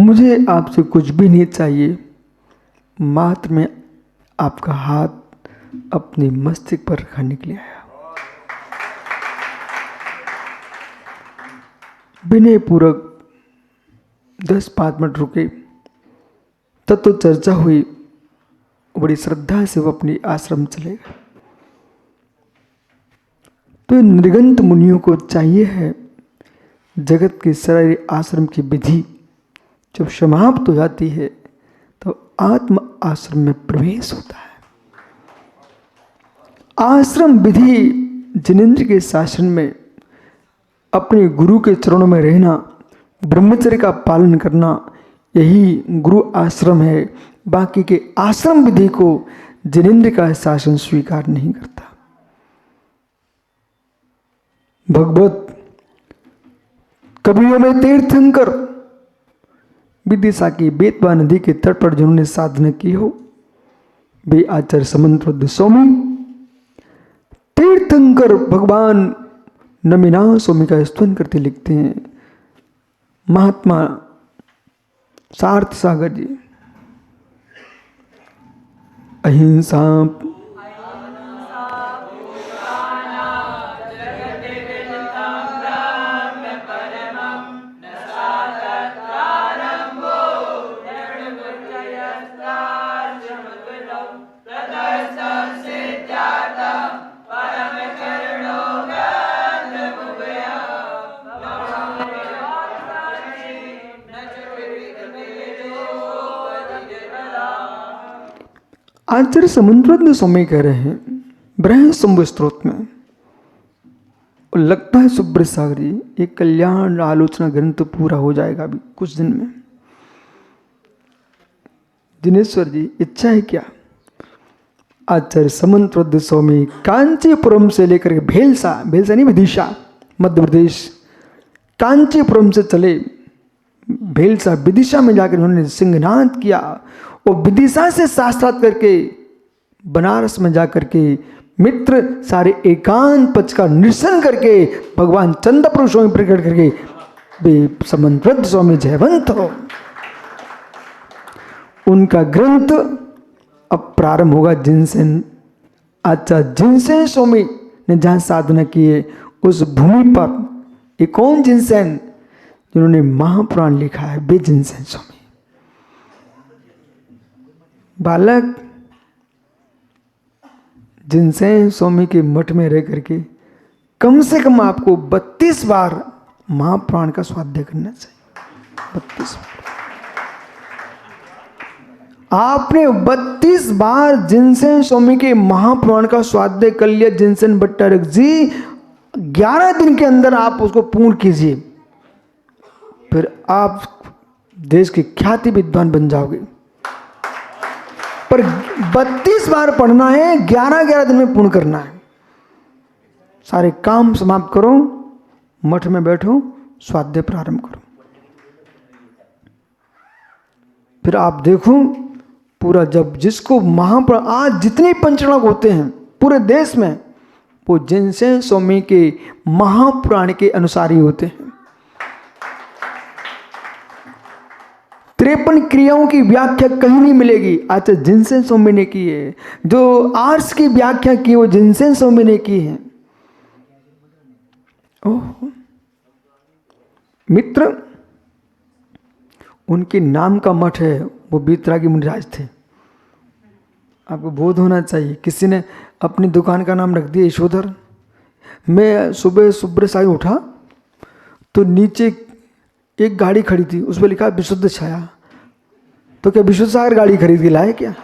मुझे आपसे कुछ भी नहीं चाहिए, मात्र मैं आपका हाथ अपने मस्तिष्क पर रखने के लिए आया। विनय पूर्वक 10-5 मिनट रुके, तब तो चर्चा हुई। बड़ी श्रद्धा से वो अपनी आश्रम चले गए। तो निर्गंत मुनियों को चाहिए है, जगत के सारे आश्रम की विधि जब समाप्त हो जाती है तो आत्म आश्रम में प्रवेश होता है। आश्रम विधि जिनेंद्र के शासन में अपने गुरु के चरणों में रहना, ब्रह्मचर्य का पालन करना, यही गुरु आश्रम है। बाकी के आश्रम विधि को जिनेंद्र का शासन स्वीकार नहीं करता। भगवत कवियों में तीर्थंकर विदिशा की बेतवा नदी के तट पर जिन्होंने साधना की हो, वे आचार्य समंतरुद्ध स्वामी तीर्थंकर भगवान नमिनाथ स्वामी का स्तुति करते लिखते हैं। महात्मा सार्थ सागर जी, अहिंसा आचार्य समंतरुद्ध स्वामी कह रहे हैं ब्रह्म शंभु स्त्रोत में, और लगता है सुब्रत सागर जी ये कल्याण आलोचना ग्रंथ पूरा हो जाएगा अभी कुछ दिन में। दिनेश्वर जी इच्छा है क्या? आचार्य समंतरुद्ध स्वामी कांचीपुरम से लेकर के भेलसा नहीं विदिशा मध्य प्रदेश, कांचीपुरम से चले भेलसा विदिशा में जाकर उन्होंने सिंहनाद किया, और विदिशा से शास्त्रार्थ करके बनारस में जाकर के मित्र सारे एकांत पक्ष का निरसन करके भगवान चंद्रपुर स्वामी प्रकट करके वे समंतरुद्ध स्वामी जयवंत हो। उनका ग्रंथ अब प्रारंभ होगा। जिनसेन आचार्य जिनसेन स्वामी ने जहाँ साधना की है उस भूमि पर एक कौन जिनसेन जिन्होंने महापुराण लिखा है, वे जिनसेन स्वामी। बालक जिनसेन स्वामी के मठ में रह करके कम से कम आपको 32 बार महापुराण का स्वाध्याय करना चाहिए। 32 बार आपने 32 बार जिनसेन स्वामी के महापुराण का स्वाध्याय कर लिया। जिनसेन भट्टारक जी 11 दिन के अंदर आप उसको पूर्ण कीजिए, फिर आप देश के ख्याति विद्वान बन जाओगे। पर 32 बार पढ़ना है, 11 दिन में पूर्ण करना है। सारे काम समाप्त करो, मठ में बैठो, स्वाध्याय प्रारंभ करो। फिर आप देखो पूरा, जब जिसको महापुराण आज जितने पंचणक होते हैं पूरे देश में, वो जिनसेन स्वामी के महापुराण के अनुसारी होते हैं। 53 क्रियाओं की व्याख्या कहीं नहीं मिलेगी, अच्छा जिनसेन स्वामी ने की है। जो आर्ट्स की व्याख्या की वो जिनसेन स्वामी ने की है। ओह मित्र, उनके नाम का मठ है, वो बीतरागी मुनिराज थे। आपको बोध होना चाहिए। किसी ने अपनी दुकान का नाम रख दिया यशोधर। मैं सुबह सुब्रत साई उठा तो नीचे एक गाड़ी खड़ी थी, उस पर लिखा विशुद्ध छाया। तो क्या विशुद्ध सागर गाड़ी खरीद के लाए क्या?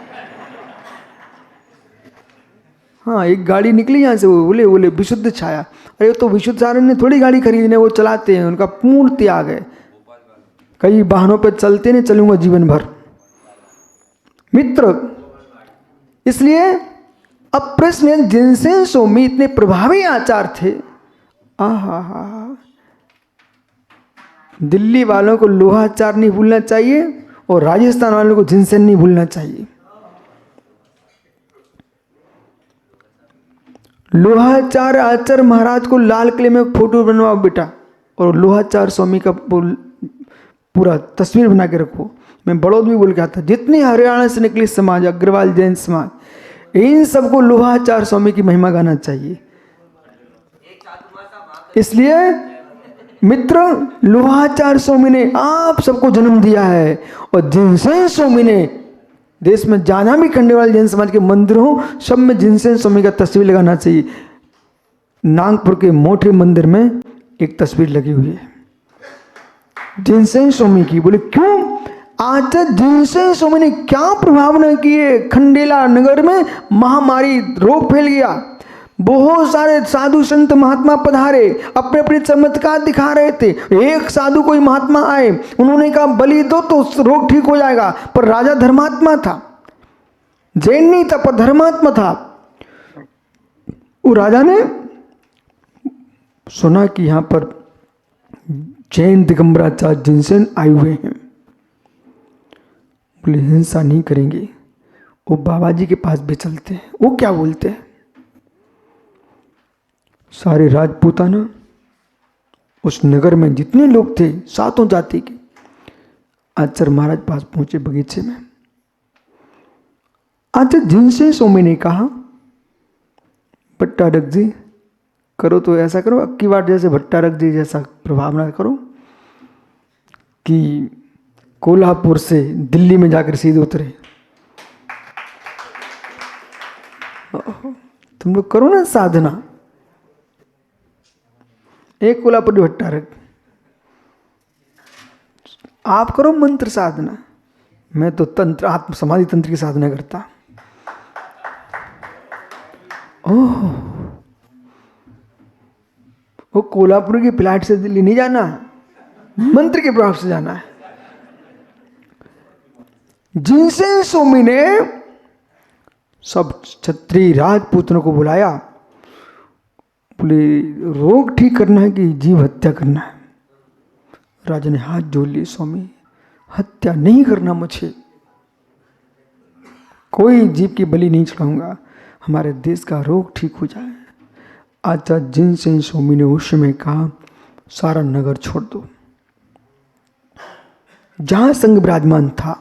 हाँ, एक गाड़ी निकली यहाँ से, वो बोले विशुद्ध छाया। अरे तो विशुद्ध सागर ने थोड़ी गाड़ी खरीदने, वो चलाते हैं, उनका पूर्ण त्याग है। कई वाहनों पर चलते नहीं, चलूंगा जीवन भर। मित्र, इसलिए अब प्रश्न है, जिनसेन स्वामी इतने प्रभावी आचार्य थे। आहा, दिल्ली वालों को लोहाचार नहीं भूलना चाहिए और राजस्थान वालों को जिनसेन नहीं भूलना चाहिए। लोहाचार आचार्य महाराज को लाल किले में फोटो बनवाओ बेटा, और लोहाचार स्वामी का पूरा तस्वीर बना के रखो। मैं बड़ौद भी बोल के आता, जितनी हरियाणा से निकली समाज, अग्रवाल जैन समाज, इन सबको लोहाचार स्वामी की महिमा गाना चाहिए। इसलिए मित्र, लोहाचार स्वामी ने आप सबको जन्म दिया है, और जिनसेन स्वामी ने देश में जहां भी खंडेवाल जैन समाज के मंदिर हो, सब में जिनसेन स्वामी का तस्वीर लगाना चाहिए। नागपुर के मोटे मंदिर में एक तस्वीर लगी हुई है जिनसेन स्वामी की। बोले क्यों? आचार्य जिनसेन स्वामी ने क्या प्रभावना की है? खंडेला नगर में महामारी रोग फैल गया, बहुत सारे साधु संत महात्मा पधारे, अपने अपने चमत्कार दिखा रहे थे। एक साधु कोई महात्मा आए, उन्होंने कहा बलि दो तो रोग ठीक हो जाएगा। पर राजा धर्मात्मा था, जैन नहीं था पर धर्मात्मा था। वो राजा ने सुना कि यहां पर जैन दिगंबराचार्य जिनसेन आए हुए हैं, बोले हिंसा नहीं करेंगे, वो बाबा जी के पास भी चलते हैं। वो क्या बोलते हैं? सारे राजपूताना उस नगर में जितने लोग थे, सातों जाति के, आचार्य महाराज पास पहुंचे बगीचे में। आचार्य जिनसेन स्वामी ने कहा, भट्टारक जी करो तो ऐसा करो, अब की बार जैसे भट्टारक जी जैसा प्रभावना करो कि कोल्हापुर से दिल्ली में जाकर सीधे उतरे। तुम लोग करो ना साधना, एक कोल्हापुरी भट्टारक, आप करो मंत्र साधना, मैं तो तंत्र आत्म समाधि तंत्र की साधना करता। ओह, वो कोल्हापुर की फ्लाइट से दिल्ली नहीं जाना, मंत्र के प्रभाव से जाना है। जिनसेन स्वामी ने सब क्षत्रिय राजपूतों को बुलाया, बोले रोग ठीक करना है कि जीव हत्या करना है? राजा ने हाथ जोड़ लिए, स्वामी हत्या नहीं करना, मुझे कोई जीव की बलि नहीं चढ़ाऊंगा, हमारे देश का रोग ठीक हो जाए। आचार्य जिनसेन स्वामी ने उस समय कहा, सारा नगर छोड़ दो, जहां संघ विराजमान था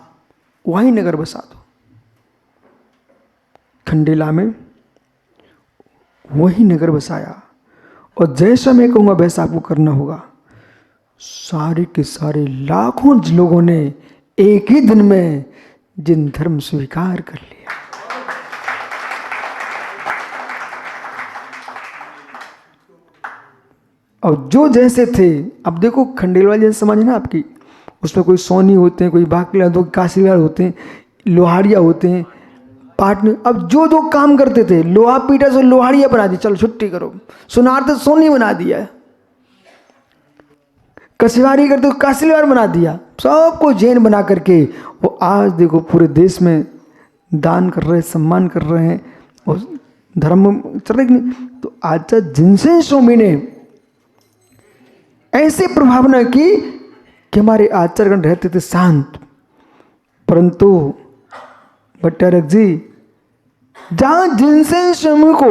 वहीं नगर बसा दो। खंडेला में वही नगर बसाया, और जैसा मैं कहूँगा वैसा आपको करना होगा। सारे के सारे लाखों लोगों ने एक ही दिन में जिन धर्म स्वीकार कर लिया। और जो जैसे थे, अब देखो खंडेलवाल जैसे समाज है ना आपकी, उसमें कोई सोनी होते हैं, कोई बाकला होते हैं, काशीवाल होते हैं, लोहाड़िया होते हैं, पाटन। अब जो जो काम करते थे, लोहा पीटा से लोहाड़िया बना दी, चलो छुट्टी करो। सुनार तो सोनी बना दिया, कसिवारी करते तो काशीवाल बना दिया, सबको जैन बना करके वो आज देखो पूरे देश में दान कर रहे हैं, सम्मान कर रहे हैं, और धर्म चल रहे नहीं। तो आचार्य जिनसेन स्वामी ने ऐसे प्रभावना की कि हमारे आचार्यगण रहते थे शांत, परंतु भट्टारक जी, जहां जिनसेन स्वामी को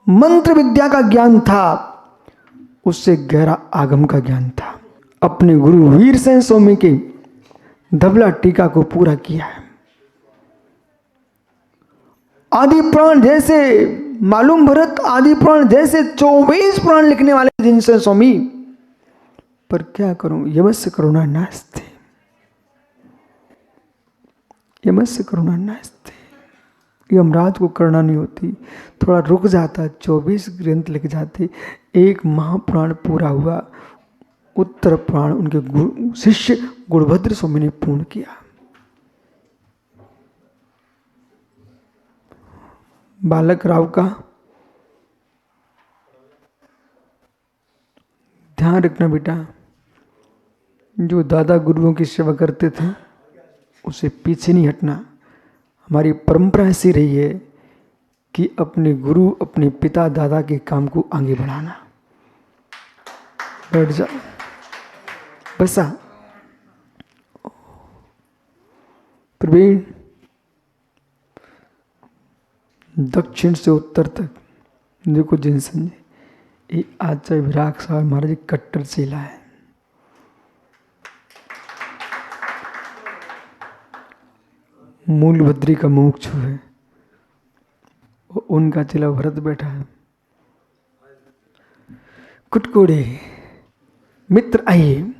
मंत्र विद्या का ज्ञान था, उससे गहरा आगम का ज्ञान था। अपने गुरु वीरसेन स्वामी के धबला टीका को पूरा किया है। आदि पुराण जैसे, मालूम भरत आदि पुराण जैसे 24 पुराण लिखने वाले जिनसेन स्वामी, पर क्या करूं, यमस्य करुणा नास्ते, यमस्य करुणा नास्ते, यमराज को करुणा नहीं होती, थोड़ा रुक जाता, 24 ग्रंथ लिख जाते, एक महापुराण पूरा हुआ। उत्तर पुराण उनके शिष्य गुणभद्र स्वामी ने पूर्ण किया। बालक राव का ध्यान रखना बेटा, जो दादा गुरुओं की सेवा करते थे उसे पीछे नहीं हटना। हमारी परंपरा ऐसी रही है कि अपने गुरु, अपने पिता दादा के काम को आगे बढ़ाना। बैठ जा, बसा। प्रवीण, दक्षिण से उत्तर तक देखो जिनसेन जी, ये आचार्य विराग साहब महाराज कट्टर चेला है। मूलभद्री का मुमुक्षु है, उनका चेला भरत बैठा है। कुटकुड़े मित्र आइए,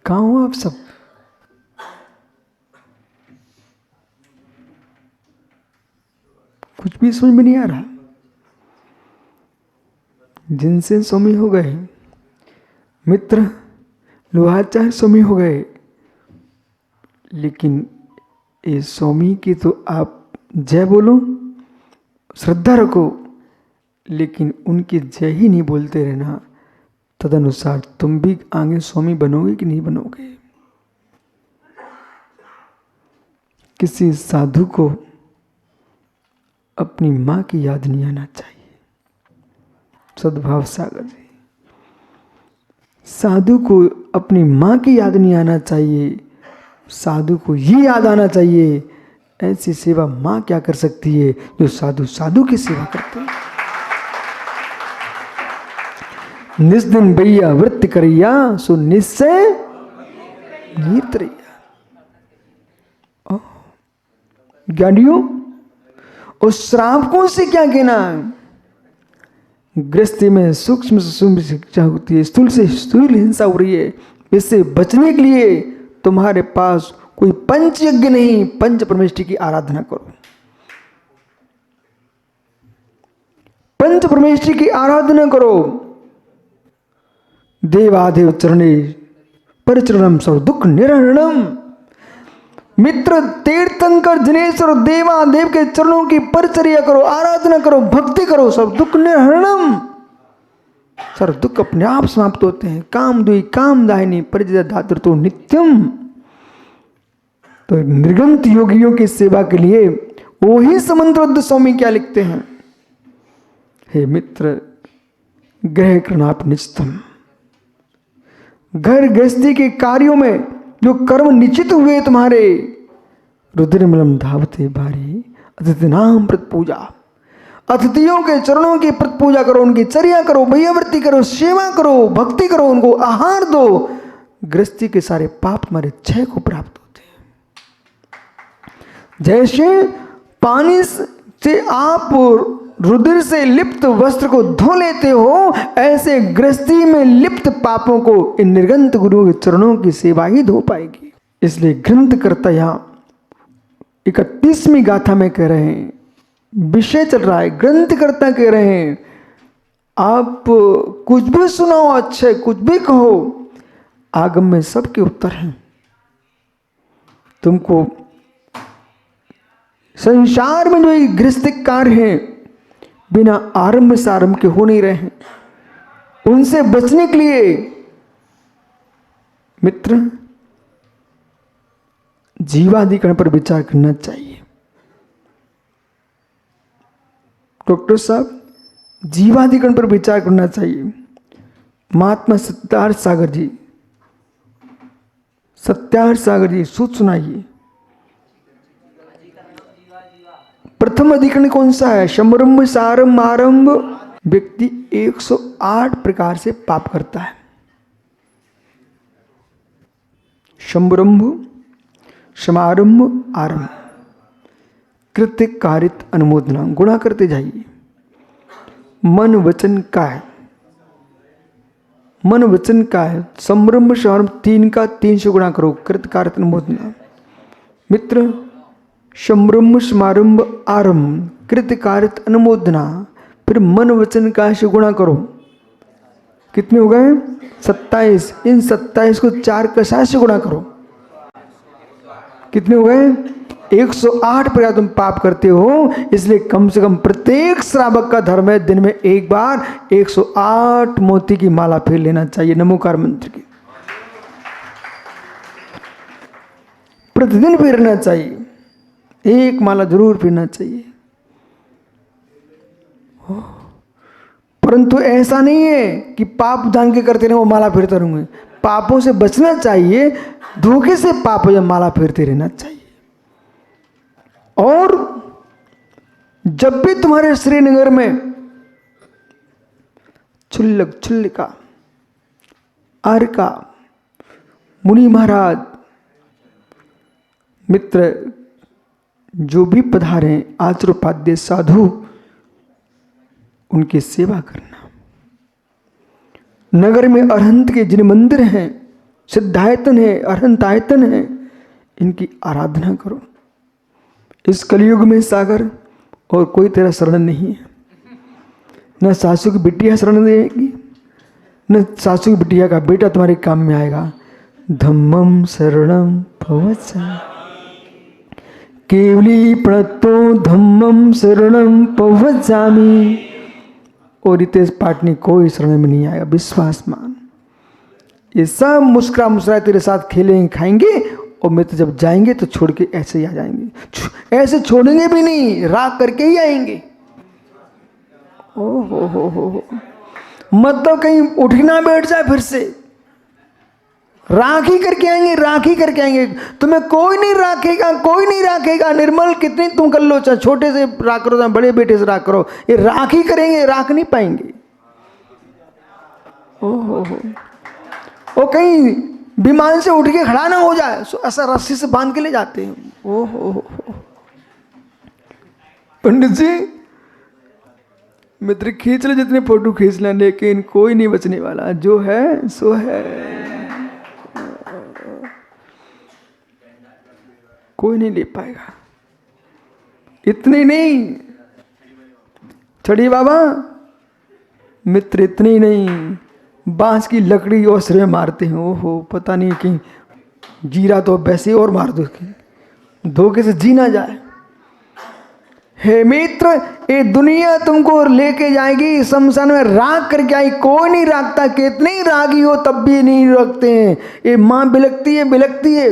कहाँ हो आप सब? कुछ भी समझ में नहीं आ रहा। जिनसे स्वामी हो गए मित्र, लोहाचार्य स्वामी हो गए, लेकिन ये स्वामी की तो आप जय बोलो, श्रद्धा रखो, लेकिन उनकी जय ही नहीं बोलते रहना। तदनुसार तुम भी आगे स्वामी बनोगे कि नहीं बनोगे। किसी साधु को अपनी माँ की याद नहीं आना चाहिए। सद्भाव सागर जी, साधु को अपनी माँ की याद नहीं आना चाहिए, साधु को ये याद आना चाहिए ऐसी सेवा माँ क्या कर सकती है जो साधु साधु की सेवा करते हैं। निस्दिन भैया वृत्त करिया सो निश्चय नीत्रैया। ज्ञानियों, उस श्रावकों से क्या कहना। गृहस्थी में सूक्ष्म से सूक्ष्म शिक्षा होती है, स्थूल से स्थूल हिंसा हो रही है। इससे बचने के लिए तुम्हारे पास कोई पंच यज्ञ नहीं, पंच परमेष्टि की आराधना करो। पंच परमेष्टि की आराधना करो। देवादेव चरणे परिचरणम सर्व दुख निरहरणम। मित्र, तीर्थंकर जिनेश्वर देवादेव के चरणों की परिचर्या करो, आराधना करो, भक्ति करो, सब दुख निहरणम। सर्व दुख अपने आप समाप्त होते हैं। काम दुई काम दाहिनी परिजय धातृ तो नित्यम। तो निर्गंत योगियों की सेवा के लिए वो ही समंतरुद्ध स्वामी क्या लिखते हैं। हे मित्र, ग्रह कृणाप निश्चितम। घर गृहस्थी के कार्यों में जो कर्म निश्चित हुए तुम्हारे, रुद्रमलम धावते भारी अतिथि नाम प्रत पूजा। अतिथियों के चरणों की प्रत पूजा करो, उनकी चर्या करो, भैयावृत्ति करो, सेवा करो, भक्ति करो, उनको आहार दो। गृहस्थी के सारे पाप तुम्हारे क्षय को प्राप्त होते हैं। जैसे पानी से आप रुधिर से लिप्त वस्त्र को धो लेते हो, ऐसे गृहस्थी में लिप्त पापों को इन निर्गंत गुरुओं के चरणों की सेवा ही धो पाएगी। इसलिए ग्रंथकर्ता यहाँ 31वीं गाथा में कह रहे हैं, विषय चल रहा है, ग्रंथकर्ता कह रहे हैं आप कुछ भी सुनाओ, अच्छे कुछ भी कहो, आगम में सबके उत्तर हैं। तुमको संसार में जो गृहस्थिक कार्य हैं बिना आरंभ सारंभ के हो नहीं रहे हैं, उनसे बचने के लिए मित्र जीवाधिकरण पर विचार करना चाहिए। डॉक्टर साहब, जीवाधिकरण पर विचार करना चाहिए। महात्मा सत्यार्थ सागर जी सूत सुनाइए। प्रथम अधिकरण कौन सा है? शंभरंभ सारंभ आरंभ। व्यक्ति 108 प्रकार से पाप करता है। शंभरंभ, समारंभ, आरंभ, कृत्य कारित अनुमोदना, गुणा करते जाइए। मन वचन का है, मन वचन का है। संभ्रम समारंभ 3 का 3 से गुणा करो, कृत्य कारित अनुमोदना। मित्र, संभ्रम समारंभ आरंभ, कृत्य कारित अनुमोदना, फिर मन वचन का से गुणा करो। कितने हो गए? 27। इन 27 को 4 का 7 से गुणा करो। कितने हो गए? 108 प्रकार तुम पाप करते हो। इसलिए कम से कम प्रत्येक श्रावक का धर्म है दिन में एक बार 108 मोती की माला फेर लेना चाहिए, नमोकार मंत्र की। प्रतिदिन फेरना चाहिए, एक माला जरूर फेरना चाहिए। परंतु ऐसा नहीं है कि पाप जान के करते रहे वो माला फेरते रहूंगे। पापों से बचना चाहिए, धोखे से पाप या माला फेरते रहना चाहिए। और जब भी तुम्हारे श्रीनगर में क्षुल्लक, क्षुल्लिका, अर्का, मुनि महाराज, मित्र जो भी पधारे आचार्योपाध्याय साधु, उनकी सेवा करना। नगर में अरहंत के जिन मंदिर हैं, सिद्धायतन है, अरहंतायतन है, इनकी आराधना करो। इस कलयुग में सागर और कोई तेरा शरण नहीं है। न सासू की बिटिया शरण देगी, न सासू की बिटिया का बेटा तुम्हारे काम में आएगा। धम्मम शरणम भवत्सा केवली प्रणतो धम्मम शरणम भवत्सामि। और रितेश पाटनी कोई शरण में नहीं आएगा, विश्वास मान। ये सब मुस्कुरा मुस्कुरा तेरे साथ खेलेंगे खाएंगे, और मित्र जब जाएंगे तो छोड़ के ऐसे ही आ जाएंगे। ऐसे छोड़ेंगे भी नहीं, राग करके ही आएंगे। ओ हो मत तो कहीं उठना बैठ जाए फिर से, राखी करके आएंगे, राखी करके आएंगे। तुम्हें कोई नहीं राखेगा, कोई नहीं राखेगा। निर्मल कितनी तुम कर लो, चाहे छोटे से राख करो चाहे बड़े बेटे से राख करो, ये राखी करेंगे, राख नहीं पाएंगे। ओहो ओ कहीं विमान से उठ के खड़ा ना हो जाए, ऐसा रस्सी से बांध के ले जाते हैं। ओहो पंडित जी मित्र खींच ले जितने फोटो खींच लें, लेकिन कोई नहीं बचने वाला। जो है सो है, कोई नहीं ले पाएगा। इतने नहीं छड़ी बाबा मित्र, इतने ही नहीं, बांस की लकड़ी और सिरे मारते हैं। ओहो पता नहीं कि जीरा तो वैसे और मार दो, धोखे से जी ना जाए। हे मित्र, ये दुनिया तुमको लेके जाएगी शमशान में, राग करके आई। कोई नहीं रागता, कितने ही रागी हो तब भी नहीं रखते हैं। ये माँ बिलकती है बिलकती है।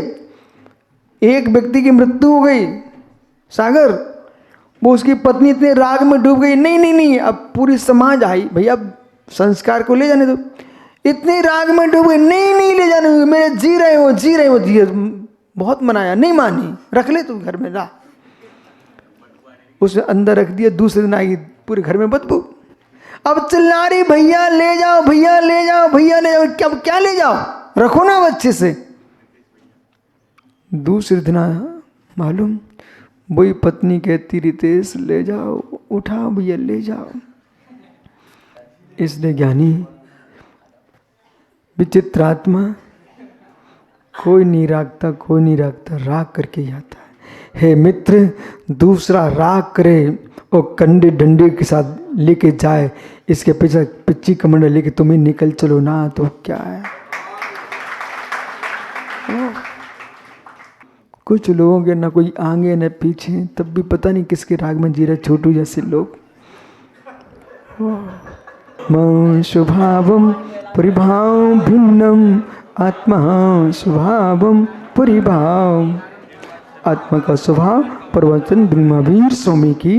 एक व्यक्ति की मृत्यु हो गई सागर, वो उसकी पत्नी इतने राग में डूब गई। नहीं नहीं नहीं, अब पूरी समाज आई, भैया संस्कार को ले जाने दो। इतने राग में डूब गई, नहीं नहीं ले जाने दो, मेरे जी रहे हो जी रहे हो जी। बहुत मनाया, नहीं मानी, रख ले तू घर में ला। उसने अंदर रख दिया, दूसरे दिन आई पूरे घर में बदबू। अब चिल्ला रही, भैया ले जाओ भैया ले जाओ भैया ले जाओ। क्या ले जाओ, रखो ना अच्छे से। दूसरे दिन आया, मालूम वही पत्नी कहती, रितेश ले जाओ, उठाओ भैया ले जाओ। इसलिए ज्ञानी विचित्र आत्मा, कोई नहीं रागता, कोई नहीं रागता, राग करके ही आता है। हे मित्र, दूसरा राग करे और कंडे डंडे के साथ लेके जाए, इसके पीछे पिच्ची कमंडल लेके तुम्हें निकल चलो ना, तो क्या है। कुछ लोगों के ना कोई आगे न पीछे, तब भी पता नहीं किसके राग में जी रहे, छोटू जैसे लोग। मम स्वभावम परिभाव भिन्नम आत्मा स्वभावम परिभाव। आत्मा का स्वभाव प्रवचन ब्रह्मवीर स्वामी की